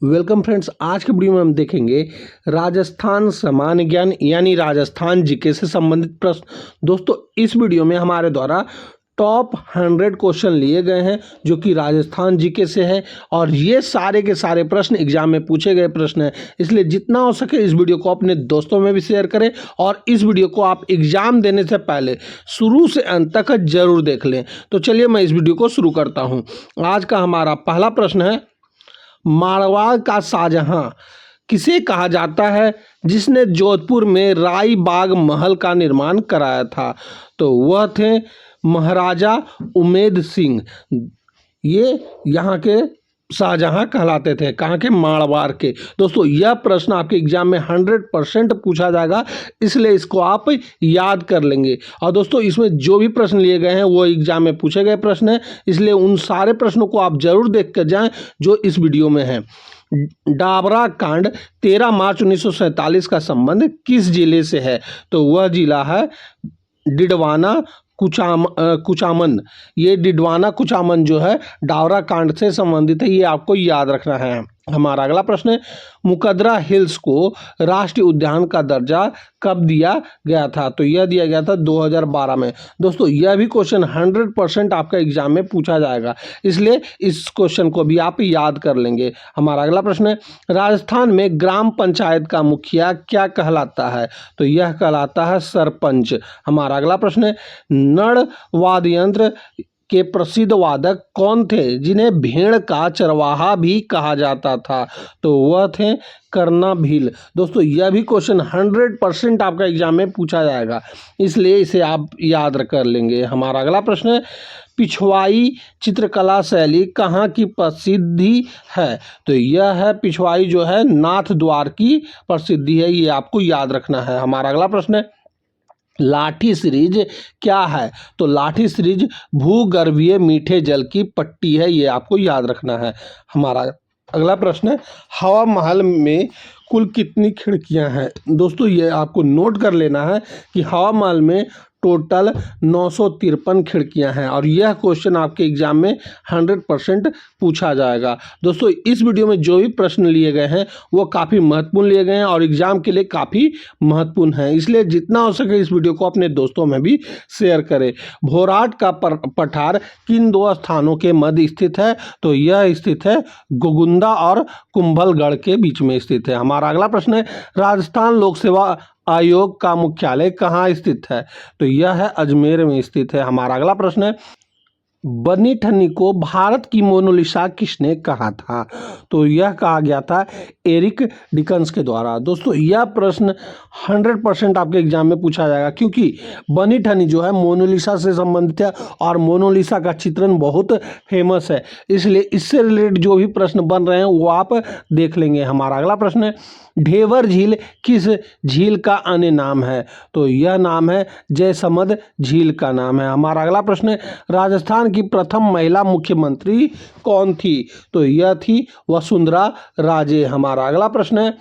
Welcome friends. आज के video में हम देखेंगे राजस्थान सामान्य ज्ञान यानी राजस्थान जीके से संबंधित प्रश्न। दोस्तों, इस वीडियो में हमारे द्वारा टॉप 100 क्वेश्चन लिए गए हैं जो कि राजस्थान जीके से है और ये सारे के सारे प्रश्न एग्जाम में पूछे गए प्रश्न हैं। इसलिए जितना हो सके इस वीडियो को अपने दोस्तों में भी शेयर करें और इस वीडियो को आप एग्जाम देने से पहले शुरू से अंत तक जरूर देख लें। तो चलिए मैं इस वीडियो को शुरू करता हूँ। आज का हमारा पहला प्रश्न है, मारवाड़ का शाहजहां किसे कहा जाता है जिसने जोधपुर में राई बाग महल का निर्माण कराया था? तो वह थे महाराजा उमेद सिंह। ये यहाँ के शाहजहां कहलाते थे। कहाँ के? मारवाड़ के। दोस्तों, यह प्रश्न आपके एग्जाम में 100% पूछा जाएगा, इसलिए इसको आप याद कर लेंगे। और दोस्तों, इसमें जो भी प्रश्न लिए गए हैं वो एग्जाम में पूछे गए प्रश्न हैं, इसलिए उन सारे प्रश्नों को आप जरूर देख कर जाएं जो इस वीडियो में है। डाबरा कांड 13 मार्च 1947 का संबंध किस जिले से है? तो वह जिला है डिडवाना कुचामन। ये डिडवाना कुचामन जो है डावरा कांड से संबंधित है, ये आपको याद रखना है। हमारा अगला प्रश्न है, मुकदरा हिल्स को राष्ट्रीय उद्यान का दर्जा कब दिया गया था? तो यह दिया गया था 2012 में। दोस्तों, यह भी क्वेश्चन 100% आपका एग्जाम में पूछा जाएगा, इसलिए इस क्वेश्चन को भी आप याद कर लेंगे। हमारा अगला प्रश्न है, राजस्थान में ग्राम पंचायत का मुखिया क्या कहलाता है? तो यह कहलाता है सरपंच। हमारा अगला प्रश्न है, नड़ वाद्य यंत्र के प्रसिद्ध वादक कौन थे जिन्हें भेड़ का चरवाहा भी कहा जाता था? तो वह थे करना भील। दोस्तों, यह भी क्वेश्चन 100% आपका एग्जाम में पूछा जाएगा, इसलिए इसे आप याद कर लेंगे। हमारा अगला प्रश्न है, पिछवाई चित्रकला शैली कहाँ की प्रसिद्धि है? तो यह है पिछवाई जो है नाथ द्वार की प्रसिद्धि है, ये आपको याद रखना है। हमारा अगला प्रश्न है, लाठी सीरीज क्या है? तो लाठी सीरीज भूगर्भीय मीठे जल की पट्टी है, ये आपको याद रखना है। हमारा अगला प्रश्न है, हवा महल में कुल कितनी खिड़कियां हैं? दोस्तों, ये आपको नोट कर लेना है कि हवा महल में टोटल 953 खिड़कियां हैं और यह क्वेश्चन आपके एग्जाम में 100% पूछा जाएगा। दोस्तों, इस वीडियो में जो भी प्रश्न लिए गए हैं वो काफ़ी महत्वपूर्ण लिए गए हैं और एग्जाम के लिए काफ़ी महत्वपूर्ण हैं, इसलिए जितना हो सके इस वीडियो को अपने दोस्तों में भी शेयर करें। भोराट का पठार किन दो स्थानों के मध्य स्थित है? तो यह स्थित है गोगुंदा और कुंभलगढ़ के बीच में स्थित है। हमारा अगला प्रश्न है, राजस्थान लोक सेवा आयोग का मुख्यालय कहाँ स्थित है? तो यह है अजमेर में स्थित है। हमारा अगला प्रश्न है, बनी ठन्नी को भारत की मोनालिसा किसने कहा था? तो यह कहा गया था एरिक डिकन्स के द्वारा। दोस्तों, यह प्रश्न 100% आपके एग्जाम में पूछा जाएगा, क्योंकि बनी ठन्नी जो है मोनालिसा से संबंधित है और मोनालिसा का चित्रण बहुत फेमस है, इसलिए इससे रिलेटेड जो भी प्रश्न बन रहे हैं वो आप देख लेंगे। हमारा अगला प्रश्न है, ढेवर झील किस झील का अन्य नाम है? तो यह नाम है जयसमंद झील का नाम है। हमारा अगला प्रश्न है, राजस्थान की प्रथम महिला मुख्यमंत्री कौन थी? तो यह थी वसुंधरा राजे। हमारा अगला प्रश्न है,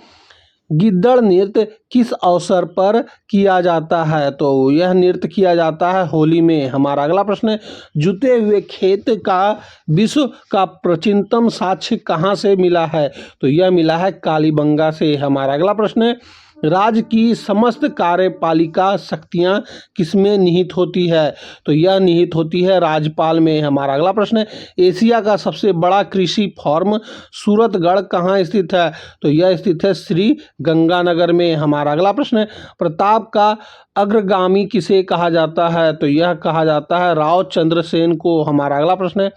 गिद्दड़ नृत्य किस अवसर पर किया जाता है? तो यह नृत्य किया जाता है होली में। हमारा अगला प्रश्न है, जुते हुए खेत का विश्व का प्राचीनतम साक्ष्य कहाँ से मिला है? तो यह मिला है कालीबंगा से। हमारा अगला प्रश्न है, राज्य की समस्त कार्यपालिका शक्तियाँ किसमें निहित होती है? तो यह निहित होती है राज्यपाल में। हमारा अगला प्रश्न है, एशिया का सबसे बड़ा कृषि फॉर्म सूरतगढ़ कहाँ स्थित है? तो यह स्थित है श्री गंगानगर में। हमारा अगला प्रश्न है, प्रताप का अग्रगामी किसे कहा जाता है? तो यह कहा जाता है राव चंद्रसेन को। हमारा अगला प्रश्न है,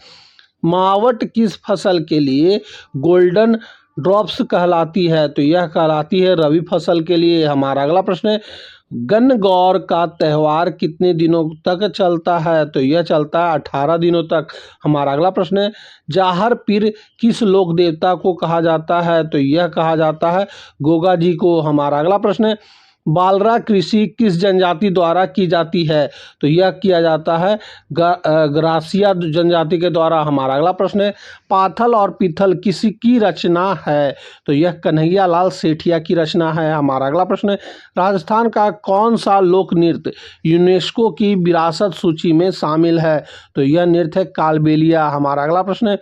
मावट किस फसल के लिए गोल्डन ड्रॉप्स कहलाती है? तो यह कहलाती है रबी फसल के लिए। हमारा अगला प्रश्न है, गणगौर का त्यौहार कितने दिनों तक चलता है? तो यह चलता है 18 दिनों तक। हमारा अगला प्रश्न है, जाहर पीर किस लोक देवता को कहा जाता है? तो यह कहा जाता है गोगा जी को। हमारा अगला प्रश्न है, बालरा कृषि किस जनजाति द्वारा की जाती है? तो यह किया जाता है ग्रासिया जनजाति के द्वारा। हमारा अगला प्रश्न है, पाथल और पीथल किसकी रचना है? तो यह कन्हैया लाल सेठिया की रचना है। हमारा अगला प्रश्न है, राजस्थान का कौन सा लोक नृत्य यूनेस्को की विरासत सूची में शामिल है? तो यह नृत्य है कालबेलिया। हमारा अगला प्रश्न है,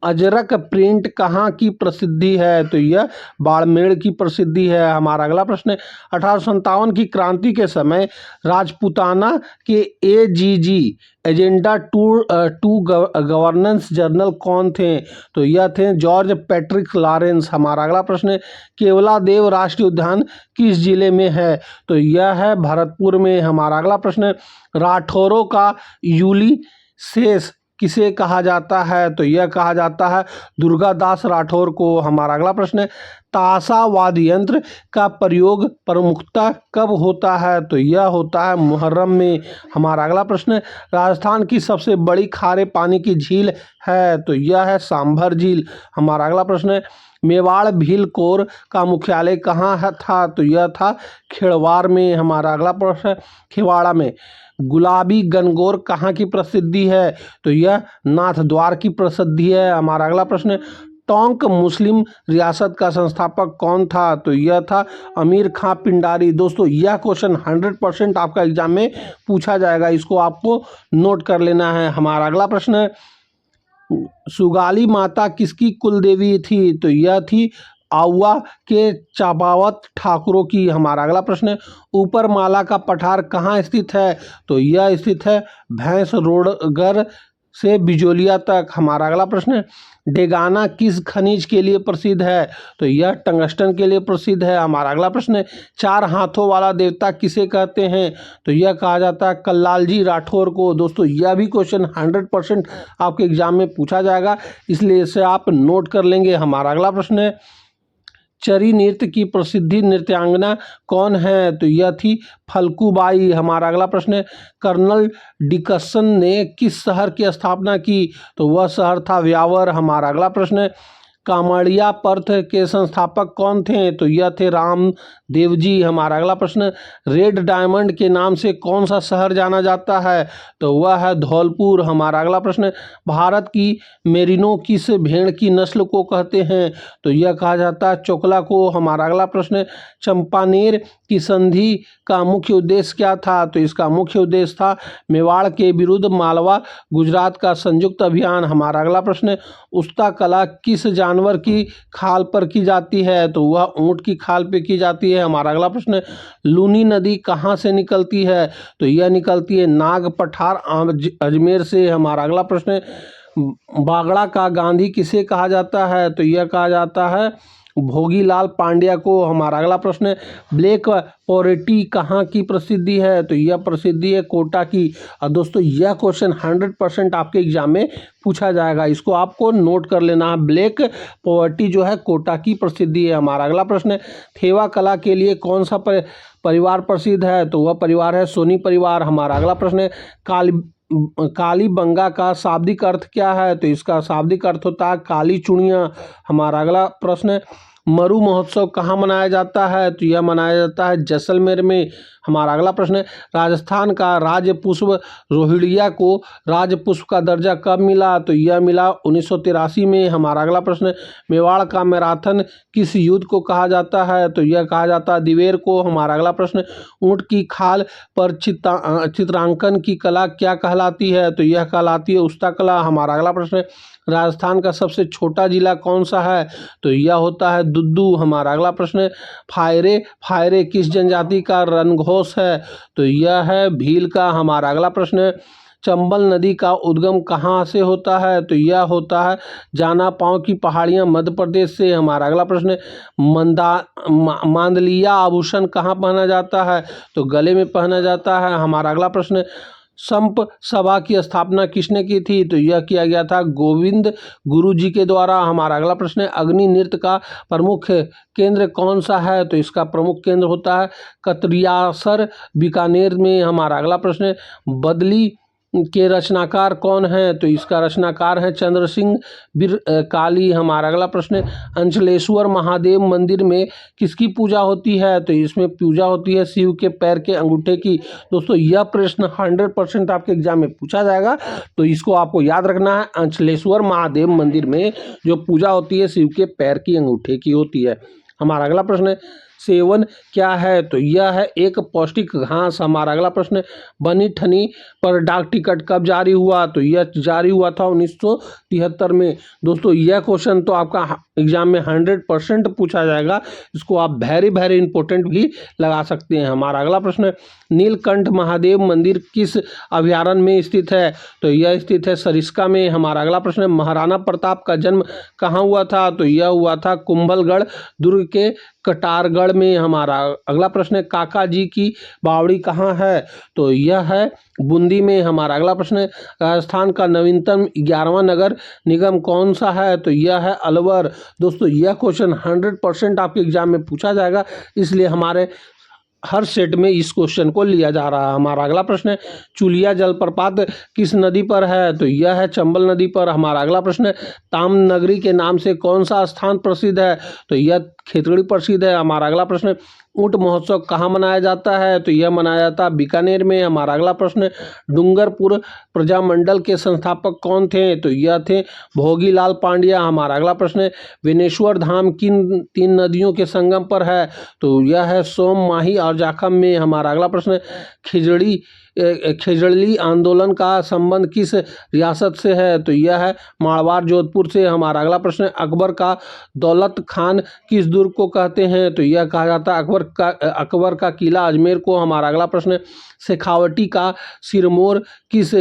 अजरक प्रिंट कहाँ की प्रसिद्धि है? तो यह बाड़मेर की प्रसिद्धि है। हमारा अगला प्रश्न है 1857 की क्रांति के समय राजपूताना के AGG agent to governor general कौन थे? तो यह थे जॉर्ज पैट्रिक लॉरेंस। हमारा अगला प्रश्न है केवलादेव राष्ट्रीय उद्यान किस जिले में है? तो यह है भरतपुर में। हमारा अगला प्रश्न है राठौरों का यूलिसेस किसे कहा जाता है? तो यह कहा जाता है दुर्गादास राठौर को। हमारा अगला प्रश्न है ताशा वाद्य यंत्र का प्रयोग प्रमुखतः कब होता है? तो यह होता है मुहर्रम में। हमारा अगला प्रश्न है राजस्थान की सबसे बड़ी खारे पानी की झील है? तो यह है सांभर झील। हमारा अगला प्रश्न है मेवाड़ भील कोर का मुख्यालय कहाँ था? तो यह था खेड़वार में। हमारा अगला प्रश्न है खिवाड़ा में गुलाबी गनगौर कहाँ की प्रसिद्धि है? तो यह नाथद्वार की प्रसिद्धि है। हमारा अगला प्रश्न है टोंक मुस्लिम रियासत का संस्थापक कौन था? तो यह था अमीर खां पिंडारी। दोस्तों यह क्वेश्चन 100% आपका एग्जाम में पूछा जाएगा, इसको आपको नोट कर लेना है। हमारा अगला प्रश्न है सुगाली माता किसकी कुल देवी थी? तो यह थी आउवा के चापावत ठाकुरों की। हमारा अगला प्रश्न है ऊपर माला का पठार कहाँ स्थित है? तो यह स्थित है भैंस रोडगर से बिजोलिया तक। हमारा अगला प्रश्न है डेगाना किस खनिज के लिए प्रसिद्ध है? तो यह टंगस्टन के लिए प्रसिद्ध है। हमारा अगला प्रश्न है चार हाथों वाला देवता किसे कहते हैं? तो यह कहा जाता है कल्लालजी राठौर को। दोस्तों यह भी क्वेश्चन 100% आपके एग्जाम में पूछा जाएगा, इसलिए इसे आप नोट कर लेंगे। हमारा अगला प्रश्न है चरी नृत्य की प्रसिद्ध नृत्यांगना कौन है? तो यह थी फल्गुबाई। हमारा अगला प्रश्न है कर्नल डिकसन ने किस शहर की स्थापना की? तो वह शहर था व्यावर। हमारा अगला प्रश्न है कामाड़िया पंथ के संस्थापक कौन थे? तो यह थे रामदेव जी। हमारा अगला प्रश्न रेड डायमंड के नाम से कौन सा शहर जाना जाता है? तो वह है धौलपुर। हमारा अगला प्रश्न भारत की मेरिनो किस भेड़ की नस्ल को कहते हैं? तो यह कहा जाता है चोकला को। हमारा अगला प्रश्न चंपानेर की संधि का मुख्य उद्देश्य क्या था? तो इसका मुख्य उद्देश्य था मेवाड़ के विरुद्ध मालवा गुजरात का संयुक्त अभियान। हमारा अगला प्रश्न उस्ता कला किस जानवर की खाल पर की जाती है? तो वह ऊंट की खाल पे की जाती है। हमारा अगला प्रश्न लूनी नदी कहाँ से निकलती है? तो यह निकलती है नाग पठार अजमेर से। हमारा अगला प्रश्न बागड़ा का गांधी किसे कहा जाता है? तो यह कहा जाता है भोगीलाल पांड्या को। हमारा अगला प्रश्न है ब्लैक पोरेटी कहाँ की प्रसिद्धि है? तो यह प्रसिद्धि है कोटा की। और दोस्तों यह क्वेश्चन 100% आपके एग्जाम में पूछा जाएगा, इसको आपको नोट कर लेना है। ब्लैक पोवर्टी जो है कोटा की प्रसिद्धि है। हमारा अगला प्रश्न है थेवा कला के लिए कौन सा परिवार प्रसिद्ध है? तो वह परिवार है सोनी परिवार। हमारा अगला प्रश्न है कालीबंगा का शाब्दिक अर्थ क्या है? तो इसका शाब्दिक अर्थ होता है काली चुड़ियाँ। हमारा अगला प्रश्न है मरु महोत्सव कहाँ मनाया जाता है? तो यह मनाया जाता है जैसलमेर में। हमारा अगला प्रश्न है राजस्थान का राज्य पुष्प रोहिड़िया को राज्य पुष्प का दर्जा कब मिला? तो यह मिला 1983 में। हमारा अगला प्रश्न है मेवाड़ का मैराथन किस युद्ध को कहा जाता है? तो यह कहा जाता है दिवेर को। हमारा अगला प्रश्न ऊँट की खाल पर चित्रांकन की कला क्या कहलाती है? तो यह कहलाती है उस्ता कला। हमारा अगला प्रश्न है राजस्थान का सबसे छोटा जिला कौन सा है? तो यह होता है दुद्दू। हमारा अगला प्रश्न है फायरे किस जनजाति का रणघोष है? तो यह है भील का। हमारा अगला प्रश्न है चंबल नदी का उद्गम कहाँ से होता है? तो यह होता है जाना पांव की पहाड़ियाँ मध्य प्रदेश से। हमारा अगला प्रश्न है मांदलिया आभूषण कहाँ पहना जाता है? तो गले में पहना जाता है। हमारा अगला प्रश्न है संप सभा की स्थापना किसने की थी? तो यह किया गया था गोविंद गुरु जी के द्वारा। हमारा अगला प्रश्न है अग्नि नृत्य का प्रमुख केंद्र कौन सा है? तो इसका प्रमुख केंद्र होता है कतरियासर बीकानेर में। हमारा अगला प्रश्न है बदली के रचनाकार कौन है? तो इसका रचनाकार है चंद्र सिंह बिरकाली। हमारा अगला प्रश्न है अंचलेश्वर महादेव मंदिर में किसकी पूजा होती है? तो इसमें पूजा होती है शिव के पैर के अंगूठे की। दोस्तों यह प्रश्न 100% आपके एग्जाम में पूछा जाएगा, तो इसको आपको याद रखना है। अंचलेश्वर महादेव मंदिर में जो पूजा होती है शिव के पैर की अंगूठे की होती है। हमारा अगला प्रश्न है सेवन क्या है? तो यह है एक पौष्टिक घास। हमारा अगला प्रश्न, बनी ठनी पर डाक टिकट कब जारी हुआ? तो यह जारी हुआ था 1973 में। दोस्तों यह क्वेश्चन तो आपका एग्जाम में 100% पूछा जाएगा, इसको आप वेरी वेरी इंपॉर्टेंट भी लगा सकते हैं। हमारा अगला प्रश्न, नीलकंठ महादेव मंदिर किस अभयारण्य में स्थित है? तो यह स्थित है सरिस्का में। हमारा अगला प्रश्न, महाराणा प्रताप का जन्म कहाँ हुआ था? तो यह हुआ था कुंभलगढ़ दुर्ग के कटारगढ़ में। हमारा अगला प्रश्न है, काका जी की बावड़ी कहाँ है? तो यह है बूंदी में। हमारा अगला प्रश्न है, राजस्थान का नवीनतम 11वां नगर निगम कौन सा है? तो यह है अलवर। दोस्तों यह क्वेश्चन 100% आपके एग्जाम में पूछा जाएगा, इसलिए हमारे हर सेट में इस क्वेश्चन को लिया जा रहा है। हमारा अगला प्रश्न है, चुलिया जलप्रपात किस नदी पर है? तो यह है चंबल नदी पर। हमारा अगला प्रश्न है, ताम्रनगरी के नाम से कौन सा स्थान प्रसिद्ध है? तो यह खेतड़ी प्रसिद्ध है। हमारा अगला प्रश्न है, ऊंट महोत्सव कहाँ मनाया जाता है? तो यह मनाया जाता है बीकानेर में। हमारा अगला प्रश्न है, डूंगरपुर प्रजामंडल के संस्थापक कौन थे? तो यह थे भोगीलाल पांड्या। हमारा अगला प्रश्न है, बेनेश्वर धाम किन 3 नदियों के संगम पर है? तो यह है सोम, माही और जाखम में। हमारा अगला प्रश्न है, खिजड़ी आंदोलन का संबंध किस रियासत से है? तो यह है मारवाड़ जोधपुर से। हमारा अगला प्रश्न है, अकबर का दौलत खान किस दुर्ग को कहते हैं? तो यह कहा जाता है अकबर का किला अजमेर को। हमारा अगला प्रश्न है, शेखावटी का सिरमौर किस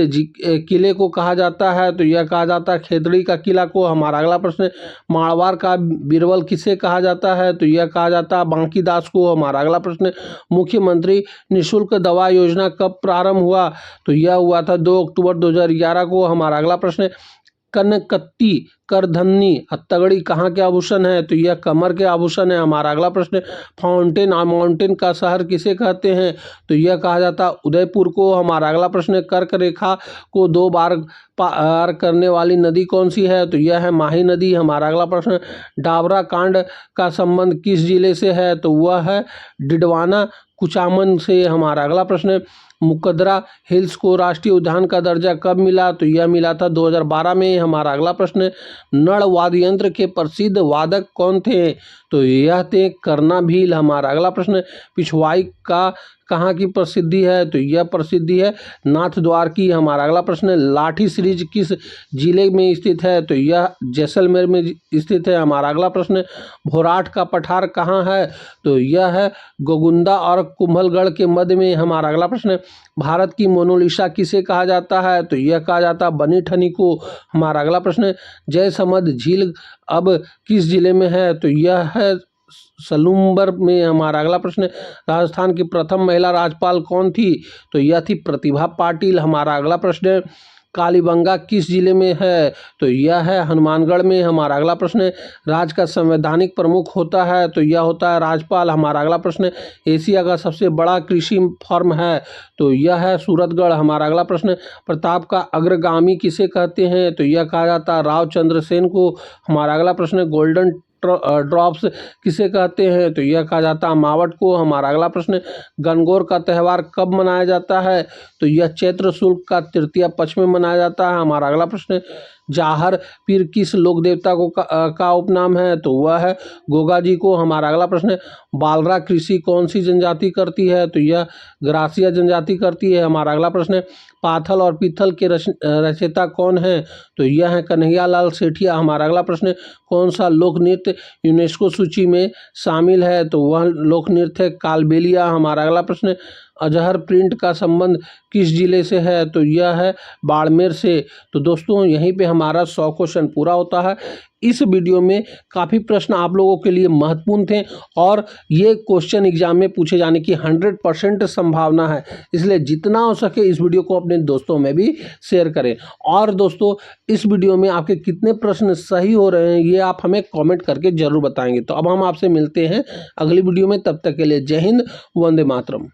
किले को कहा जाता है? तो यह कहा जाता है खेतड़ी का किला को। हमारा अगला प्रश्न है, मारवाड़ का बीरबल किसे कहा जाता है? तो यह कहा जाता है बांकीदास को। हमारा अगला प्रश्न है, मुख्यमंत्री निःशुल्क दवा योजना कब प्रारंभ हुआ? तो यह हुआ था 2 अक्टूबर 2011 को। हमारा अगला प्रश्न है, कनकत्ती करधन्नी हथकड़ी कहाँ के आभूषण है? तो यह कमर के आभूषण है। हमारा अगला प्रश्न है, फाउंटेन और माउंटेन का शहर किसे कहते हैं? तो यह कहा जाता है उदयपुर को। हमारा अगला प्रश्न है, कर्क रेखा को 2 बार पार करने वाली नदी कौन सी है? तो यह है माही नदी। हमारा अगला प्रश्न है, डाबरा कांड का संबंध किस जिले से है? तो वह है डिडवाना कुचामन से। हमारा अगला प्रश्न है, मुकदरा हिल्स को राष्ट्रीय उद्यान का दर्जा कब मिला? तो यह मिला था 2012 में। हमारा अगला प्रश्न है, नड़ वाद्य यंत्र के प्रसिद्ध वादक कौन थे? तो यह थे कर्णा भील। हमारा अगला प्रश्न है, पिछवाई का कहाँ की प्रसिद्धि है? तो यह प्रसिद्धि है नाथ द्वार की। हमारा अगला प्रश्न है, लाठी सीरीज किस जिले में स्थित है? तो यह जैसलमेर में स्थित है। हमारा अगला प्रश्न है, भोराट का पठार कहाँ है? तो यह है गोगुंदा और कुंभलगढ़ के मध्य में। हमारा अगला प्रश्न है, भारत की मोनालिसा किसे कहा जाता है? तो यह कहा जाता है बनी ठनी को। हमारा अगला प्रश्न है, जयसमंद झील अब किस जिले में है? तो यह है सलूम्बर में। हमारा अगला प्रश्न है, राजस्थान की प्रथम महिला राज्यपाल कौन थी? तो यह थी प्रतिभा पाटिल। हमारा अगला प्रश्न है, कालीबंगा किस जिले में है? तो यह है हनुमानगढ़ में। हमारा अगला प्रश्न है, राज्य का संवैधानिक प्रमुख होता है? तो यह होता है राज्यपाल। हमारा अगला प्रश्न है, एशिया का सबसे बड़ा कृषि फर्म है? तो यह है सूरतगढ़। हमारा अगला प्रश्न है, प्रताप का अग्रगामी किसे कहते हैं? तो यह कहा जाता है राव चंद्रसेन को। हमारा अगला प्रश्न है, गोल्डन ड्रॉप्स किसे कहते हैं? तो यह कहा जाता है मावट को। हमारा अगला प्रश्न, गणगौर का त्यौहार कब मनाया जाता है? तो यह चैत्र शुक्ल का तृतीया पक्ष में मनाया जाता है। हमारा अगला प्रश्न, जाहर पीर किस लोक देवता को का उपनाम है? तो वह है गोगा जी को। हमारा अगला प्रश्न, बालरा कृषि कौन सी जनजाति करती है? तो यह ग्रासिया जनजाति करती है। हमारा अगला प्रश्न, पाथल और पीथल के रचयिता कौन है? तो यह है कन्हैयालाल सेठिया। हमारा अगला प्रश्न, कौन सा लोक नृत्य यूनेस्को सूची में शामिल है? तो वह लोक नृत्य है कालबेलिया। हमारा अगला प्रश्न, अजहर प्रिंट का संबंध किस जिले से है? तो यह है बाड़मेर से। तो दोस्तों यहीं पे हमारा 100 क्वेश्चन पूरा होता है। इस वीडियो में काफ़ी प्रश्न आप लोगों के लिए महत्वपूर्ण थे और ये क्वेश्चन एग्जाम में पूछे जाने की 100% संभावना है, इसलिए जितना हो सके इस वीडियो को अपने दोस्तों में भी शेयर करें। और दोस्तों इस वीडियो में आपके कितने प्रश्न सही हो रहे हैं ये आप हमें कमेंट करके ज़रूर बताएंगे। तो अब हम आपसे मिलते हैं अगली वीडियो में, तब तक के लिए जय हिंद, वंदे मातरम।